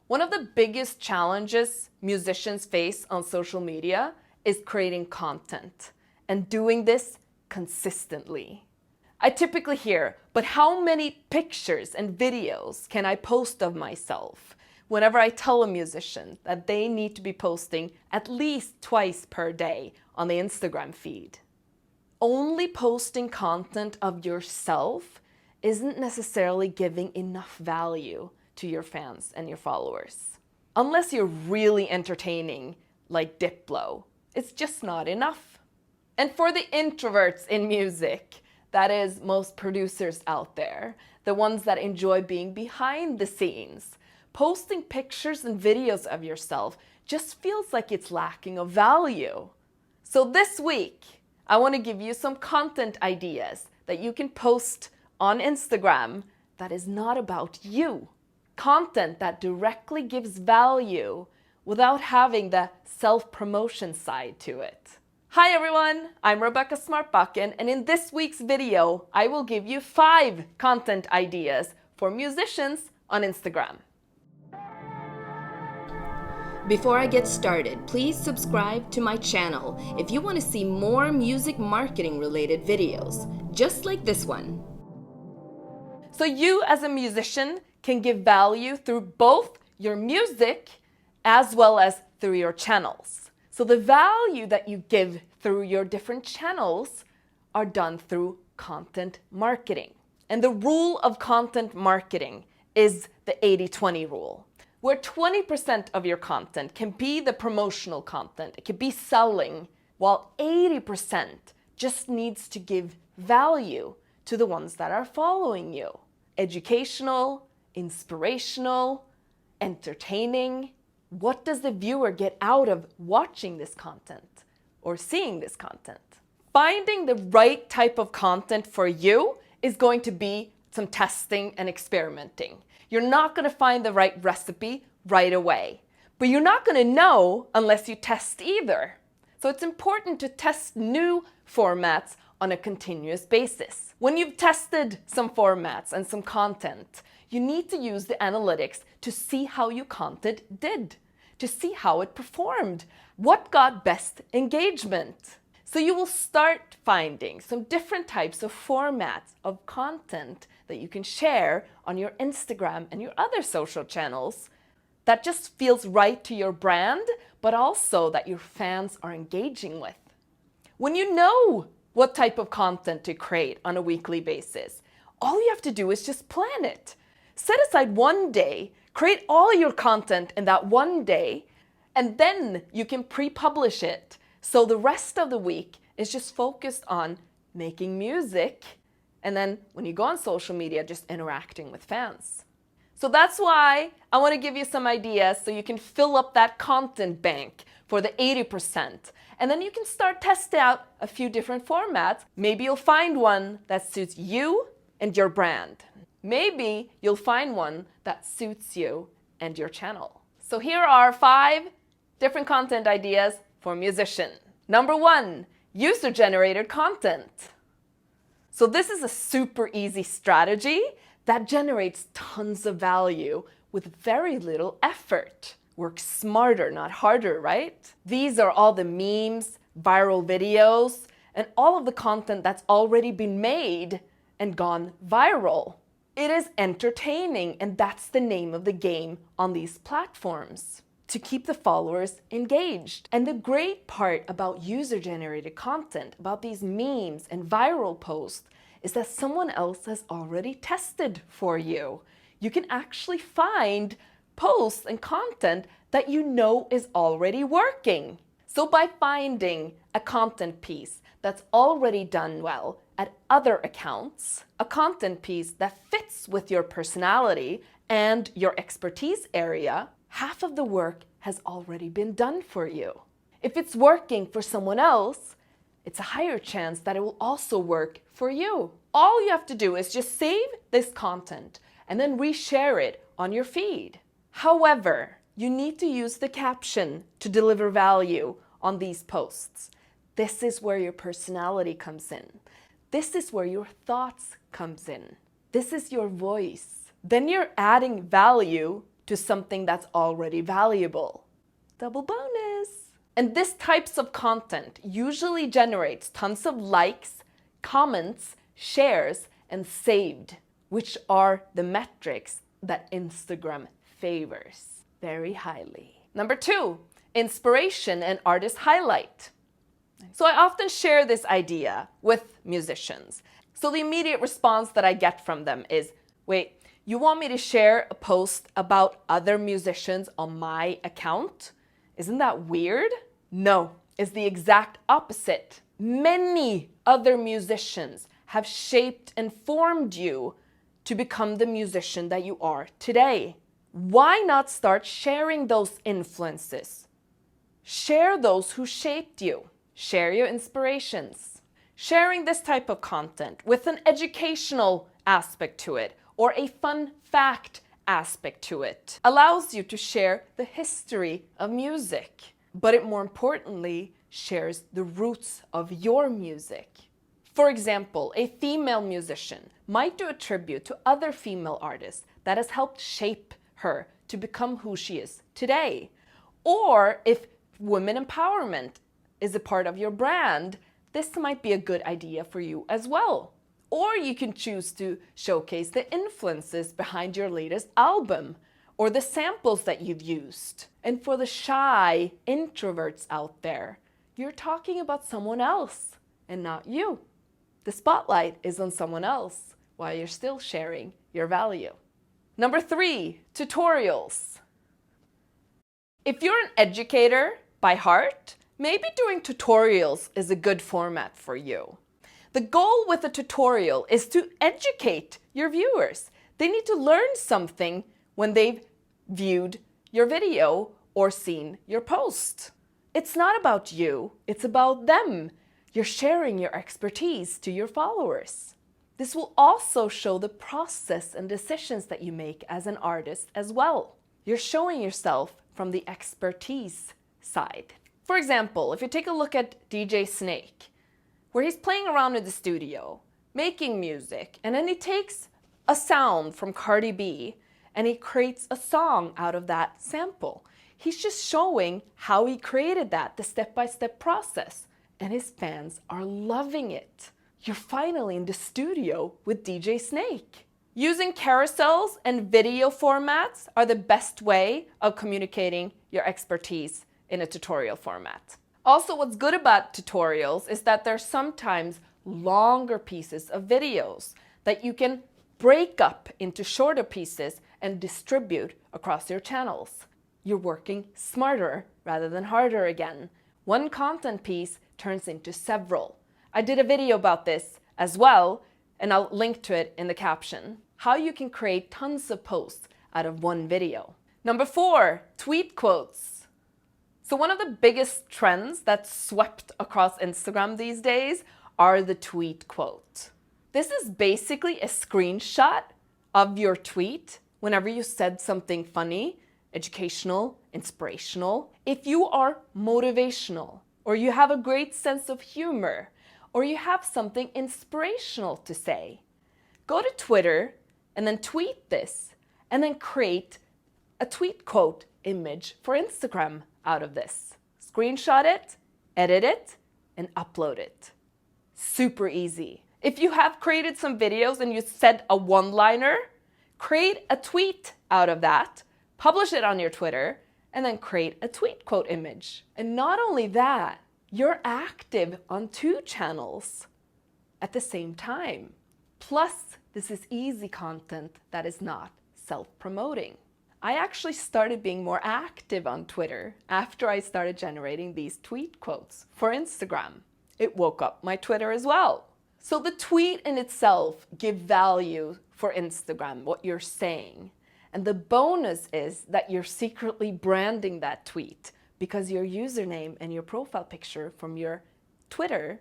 One of the biggest challenges musicians face on social media is creating content and doing this consistently. I typically hear, but how many pictures and videos can I post of myself? Whenever I tell a musician that they need to be posting at least twice per day on the Instagram feed. Only posting content of yourself isn't necessarily giving enough value to your fans and your followers. Unless you're really entertaining, like Diplo, it's just not enough. And for the introverts in music, that is most producers out there, the ones that enjoy being behind the scenes, posting pictures and videos of yourself just feels like it's lacking of value. So this week, I want to give you some content ideas that you can post on Instagram that is not about you. Content that directly gives value without having the self-promotion side to it. Hi everyone, I'm Rebecca Smartbakken, and in this week's video, I will give you 5 content ideas for musicians on Instagram. Before I get started, please subscribe to my channel if you want to see more music marketing related videos, just like this one. So you as a musician can give value through both your music as well as through your channels. So the value that you give through your different channels are done through content marketing. And the rule of content marketing is the 80-20 rule, where 20% of your content can be the promotional content, it can be selling, while 80% just needs to give value to the ones that are following you. Educational, inspirational, entertaining. What does the viewer get out of watching this content or seeing this content? Finding the right type of content for you is going to be some testing and experimenting. You're not going to find the right recipe right away, but you're not going to know unless you test either. So it's important to test new formats on a continuous basis. When you've tested some formats and some content, you need to use the analytics to see how your content did, to see how it performed, what got best engagement. So you will start finding some different types of formats of content that you can share on your Instagram and your other social channels that just feels right to your brand, but also that your fans are engaging with. When you know what type of content to create on a weekly basis, all you have to do is just plan it. Set aside one day, create all your content in that one day, and then you can pre-publish it. So the rest of the week is just focused on making music, and then when you go on social media, just interacting with fans. So that's why I want to give you some ideas so you can fill up that content bank for the 80%. And then you can start testing out a few different formats. Maybe you'll find one that suits you and your brand. Maybe you'll find one that suits you and your channel. So here are 5 different content ideas for musicians. Number 1, user-generated content. So this is a super easy strategy that generates tons of value with very little effort. Work smarter, not harder, right? These are all the memes, viral videos, and all of the content that's already been made and gone viral. It is entertaining, and that's the name of the game on these platforms, to keep the followers engaged. And the great part about user-generated content, about these memes and viral posts, is that someone else has already tested for you. You can actually find posts and content that you know is already working. So by finding a content piece that's already done well at other accounts, a content piece that fits with your personality and your expertise area, half of the work has already been done for you. If it's working for someone else, it's a higher chance that it will also work for you. All you have to do is just save this content and then reshare it on your feed. However, you need to use the caption to deliver value on these posts. This is where your personality comes in. This is where your thoughts comes in. This is your voice. Then you're adding value to something that's already valuable. Double bonus! And this types of content usually generates tons of likes, comments, shares, and saved, which are the metrics that Instagram favors very highly. Number 2, inspiration and artist highlight. So I often share this idea with musicians. So the immediate response that I get from them is, wait, you want me to share a post about other musicians on my account? Isn't that weird? No, it's the exact opposite. Many other musicians have shaped and formed you to become the musician that you are today. Why not start sharing those influences? Share those who shaped you. Share your inspirations. Sharing this type of content with an educational aspect to it or a fun fact aspect to it allows you to share the history of music, but it more importantly shares the roots of your music. For example, a female musician might do a tribute to other female artists that has helped shape her to become who she is today. Or if women empowerment is a part of your brand, this might be a good idea for you as well. Or you can choose to showcase the influences behind your latest album or the samples that you've used. And for the shy introverts out there, you're talking about someone else and not you. The spotlight is on someone else while you're still sharing your value. Number 3, tutorials. If you're an educator by heart, maybe doing tutorials is a good format for you. The goal with a tutorial is to educate your viewers. They need to learn something when they've viewed your video or seen your post. It's not about you, it's about them. You're sharing your expertise to your followers. This will also show the process and decisions that you make as an artist as well. You're showing yourself from the expertise side. For example, if you take a look at DJ Snake, where he's playing around in the studio, making music, and then he takes a sound from Cardi B and he creates a song out of that sample. He's just showing how he created that, the step-by-step process, and his fans are loving it. You're finally in the studio with DJ Snake. Using carousels and video formats are the best way of communicating your expertise in a tutorial format. Also, what's good about tutorials is that there's sometimes longer pieces of videos that you can break up into shorter pieces and distribute across your channels. You're working smarter rather than harder again. One content piece turns into several. I did a video about this as well, and I'll link to it in the caption. How you can create tons of posts out of one video. Number 4, tweet quotes. So one of the biggest trends that's swept across Instagram these days are the tweet quote. This is basically a screenshot of your tweet whenever you said something funny, educational, inspirational. If you are motivational, or you have a great sense of humor, or you have something inspirational to say, go to Twitter and then tweet this, and then create a tweet quote image for Instagram out of this. Screenshot it, edit it, and upload it. Super easy. If you have created some videos and you said a one-liner, create a tweet out of that, publish it on your Twitter, and then create a tweet quote image. And not only that, you're active on 2 channels at the same time. Plus, this is easy content that is not self-promoting. I actually started being more active on Twitter after I started generating these tweet quotes for Instagram. It woke up my Twitter as well. So the tweet in itself gives value for Instagram, what you're saying. And the bonus is that you're secretly branding that tweet because your username and your profile picture from your Twitter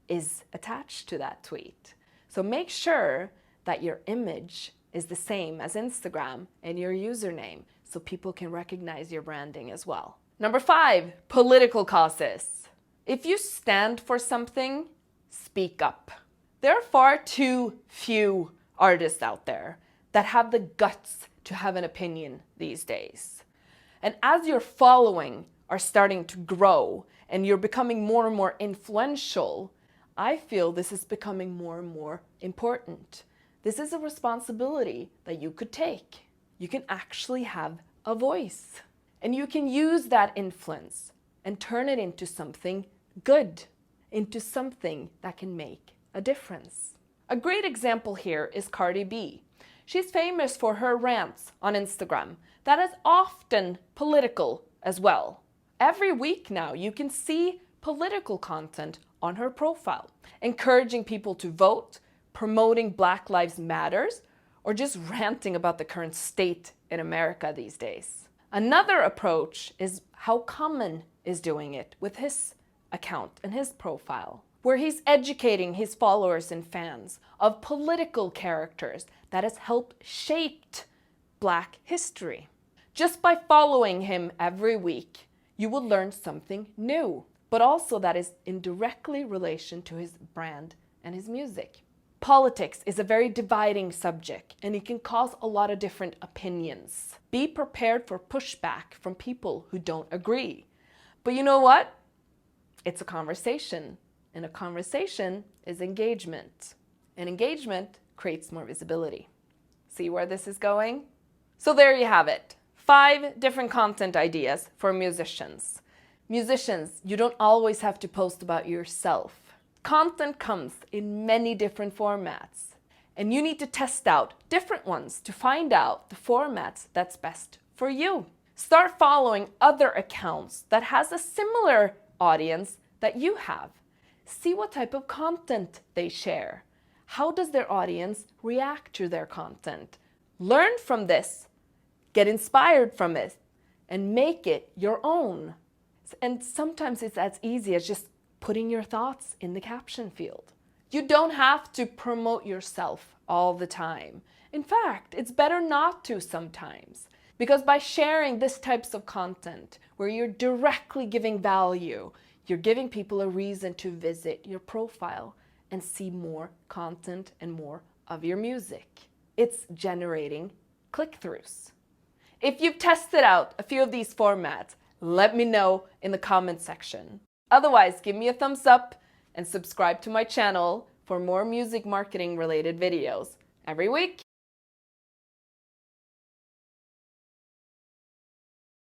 is attached to that tweet. So make sure that your image is the same as Instagram and your username so people can recognize your branding as well. Number 5, political causes. If you stand for something, speak up. There are far too few artists out there that have the guts to have an opinion these days. And as your following are starting to grow and you're becoming more and more influential, I feel this is becoming more and more important. This is a responsibility that you could take. You can actually have a voice. And you can use that influence and turn it into something good, into something that can make a difference. A great example here is Cardi B. She's famous for her rants on Instagram that is often political as well. Every week now you can see political content on her profile, encouraging people to vote, promoting Black Lives Matters, or just ranting about the current state in America these days. Another approach is how Common is doing it with his account and his profile, where he's educating his followers and fans of political characters that has helped shaped Black history. Just by following him every week, you will learn something new, but also that is in directly relation to his brand and his music. Politics is a very dividing subject and it can cause a lot of different opinions. Be prepared for pushback from people who don't agree. But you know what? It's a conversation, and a conversation is engagement. And engagement creates more visibility. See where this is going? So there you have it. 5 different content ideas for musicians. Musicians, you don't always have to post about yourself. Content comes in many different formats, and you need to test out different ones to find out the formats that's best for you. Start following other accounts that has a similar audience that you have. See what type of content they share. How does their audience react to their content? Learn from this, get inspired from it, and make it your own. And sometimes it's as easy as just putting your thoughts in the caption field. You don't have to promote yourself all the time. In fact, it's better not to sometimes. Because by sharing this types of content where you're directly giving value, you're giving people a reason to visit your profile and see more content and more of your music. It's generating click-throughs. If you've tested out a few of these formats, let me know in the comment section. Otherwise, give me a thumbs up and subscribe to my channel for more music marketing related videos every week.